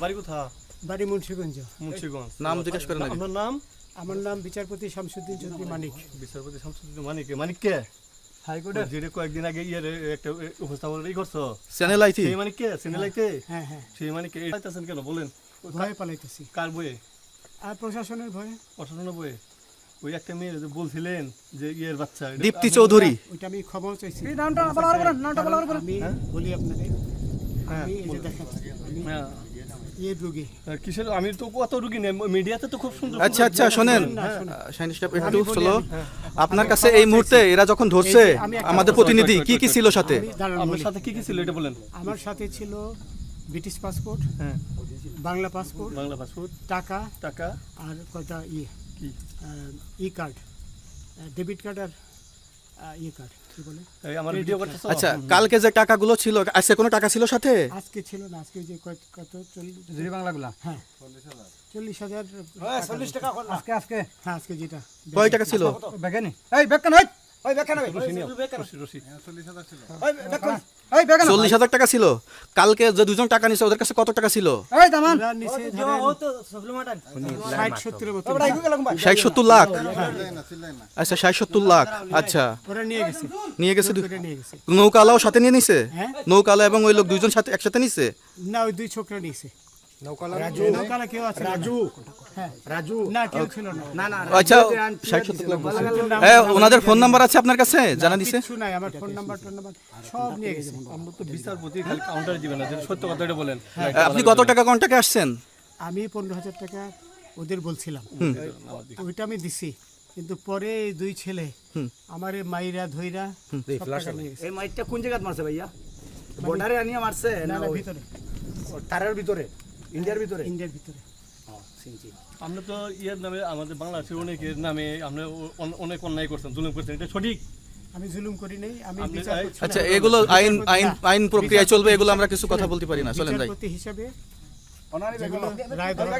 বাড়ি কোথা? বাড়ি মুন্সিগঞ্জ। মুন্সিগঞ্জ। নাম জিজ্ঞেস করেন আগে। আপনার নাম? আমার নাম বিচারপতি শামসুদ্দিন চৌধুরী মানিক। বিচারপতি শামসুদ্দিন মানিক। মানিক কে? হাইকোর্টের যেটা কয়েকদিন আগে একটা উপস্থাপন করছো চ্যানেল আইতি। সেই মানিক কে? চ্যানেল আইতে? হ্যাঁ হ্যাঁ, সেই মানিক কে? আইতাছেন কেন বলেন? ভয়ে পালাইতেছি। কার বইয়ে? আর প্রশাসনের ভয়ে। প্রশাসনের বইয়ে? ওই একটা মেয়ে যে বলছিলেন যে ইয়ের বাচ্চা দীপ্তি চৌধুরী। ওইটা আমি খবর চাইছি। নামটা বলার আমি বলি আপনাদের, হ্যাঁ, আমি এই যে দেখেন, আমি হ্যাঁ। ইয়ে রোগী। কিসের? আমি তো কত রুগী নেই মিডিয়াতে তো খুব সুন্দর। আচ্ছা আচ্ছা শোনেন শাইন স্টাফ একটু বলি স্লো। আমি। আপনার কাছে এই মুহূর্তে এরা যখন ধরছে এই যে আমি একটা আমাদের কথা প্রতিনিধি কি কি ছিল সাথে? আমি দাঁড়ান আপনার বলি। সাথে কি কি ছিল এটা বলেন। আমার সাথে ছিল ব্রিটিশ পাসপোর্ট, হ্যাঁ, বাংলা পাসপোর্ট, বাংলা পাসপোর্ট, টাকা টাকা, আর কয়টা কি ই কার্ড, ডেবিট কার্ড আর ই কার্ড, কি বলে? এই আমার ভিডিও করতেছ? আচ্ছা কালকে যে টাকাগুলো ছিল আজকে কোনো টাকা ছিল সাথে? আজকে ছিল না, আজকে যে কত 40 বাংলাগুলা হ্যাঁ 40,000 40 টাকা আজকে হ্যাঁ, আজকে যেটা কয় টাকা ছিল? বেগানি এই বেগান ওই বেগান রশি নিও, রশি। 40,000 টাকা ছিল। কালকে যে দুজন টাকা নিছে ওদের কাছে কত টাকা ছিল? এই দামান ওরা নিচে ধরেন 60-70 মতো 60-70 লাখ। আচ্ছা 60-70 লাখ। আচ্ছা ওরা নিয়ে গেছে, নিয়ে গেছে। করে নিয়ে গেছে। নৌকালাও সাথে নিয়ে নিছে? হ্যাঁ, নৌকালা এবং ওই লোক দুইজন সাথে একসাথে নিছে? না ওই দুই ছোকরা নিয়েছে। নৌকালা কেউ আছে? হ্যাঁ রাজু না, কেউ ছিল না। না আচ্ছা 60-70 লাখ বলছে। হ্যাঁ ওনাদের ফোন নাম্বার আছে আপনার কাছে? জানা দিছে? কিছু নাই, আমার ফোন নাম্বার সব নিয়ে গেছে। আমরা তো বিচারপতি খালি কাউন্টারে দিবেন না, যেটা সত্য কথা এটা বলেন। আপনি কত টাকা কন্টাক্টে আসছেন? আমি 15,000 টাকা ওদের বলছিলাম, তো ওইটা আমি দিছি, কিন্তু পরে এই দুই ছেলে আমার মাইরা ধইরা সব টাকা নিয়ে গেছে। এই মাইটটা কোন জায়গায় মারছে ভাইয়া? বর্ডারে আনিয়া মারছে না না না, ওই ভিতরে, তারের ভিতরে ইন্ডিয়ার ভিতরে? ইন্ডিয়ার ভিতরে। সিনচি আমরা তো ইয়ের নামে আমাদের বাংলাদেশের অনেকের নামে আমরা অনেক অন্যায় করছেন, জুলুম করছেন, এটা সঠিক? আমি জুলুম করি নাই, আমি আপনি- বিচার করছি না। আচ্ছা এগুলো আইন আইন আইন প্রক্রিয়ায় চলবে, এগুলো আমরা কিছু কথা বলতে পারি না, চলেন যাই। বিচারপতি হিসাবে অনারি যেগুলো রায় দেওয়া